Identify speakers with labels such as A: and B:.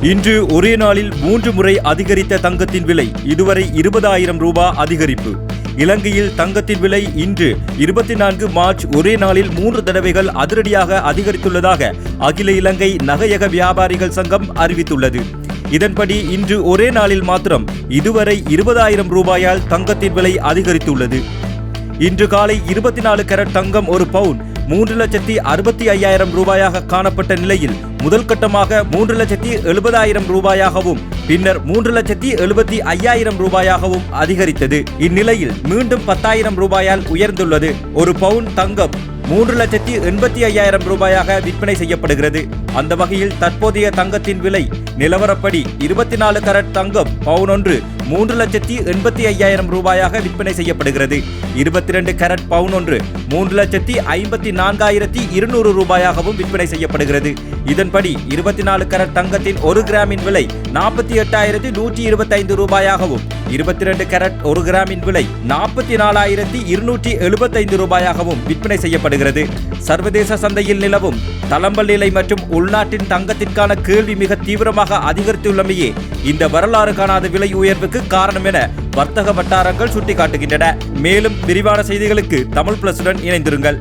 A: இன்று ஒரே நாளில் 3 முறை அதிகரித்த தங்கத்தின் விலை இதுவரை 20,000 ரூபாய் அதிகரிப்பு. இலங்கையில் தங்கத்தின் விலை இன்று 24 மார்ச் ஒரே நாளில் 3 தடவைகள் அதிரடியாக அதிகரித்துள்ளதாக அகில இலங்கை நகையக வியாபாரிகள் சங்கம் அறிவித்துள்ளது. இதன்படி இன்று ஒரே நாளில் மாத்திரம் இதுவரை 20,000 ரூபாயால் தங்கத்தின் விலை அதிகரித்துள்ளது. இன்று காலை 24 கேரட் தங்கம் ஒரு பவுன் 3,65,000 ரூபாயாக காணப்பட்ட நிலையில் முதல் கட்டமாக 3,70,000 ரூபாயாகவும் பின்னர் 3,75,000 ரூபாயாகவும் அதிகரித்தது. இந்நிலையில் மீண்டும் 10,000 ரூபாயால் உயர்ந்துள்ளது. ஒரு பவுன் தங்கம் 3,85,000 ரூபாயாக விற்பனை செய்யப்படுகிறது. அந்த வகையில் தற்போதைய தங்கத்தின் விலை நிலவரப்படி 24 கேரட் தங்கம் பவுன் ஒன்று 3,85,000 ரூபாயாக விற்பனை செய்யப்படுகிறது. 22 கேரட் பவுன் ஒன்று 3,54,200 ரூபாயாகவும் விற்பனை செய்யப்படுகிறது. இதன்படி 24 கேரட் தங்கத்தின் 1 கிராமின் விலை 48,125 ரூபாயாகவும் 22 கேரட் 1 கிராமின் விலை 44,275 ரூபாயாகவும் விற்பனை செய்யப்படுகிறது. சர்வதேச சந்தையில் நிலவும் தளம்பல் நிலை மற்றும் உள்நாட்டின் தங்கத்திற்கான கேள்வி மிக தீவிரமாக அதிகரித்துள்ளமையே இந்த வரலாறு காணாத விலை உயர்வுக்கு காரணம் என வர்த்தக வட்டாரங்கள் சுட்டிக்காட்டுகின்றன. மேலும் விரிவான செய்திகளுக்கு தமிழ் பிளஸுடன் இணைந்திருங்கள்.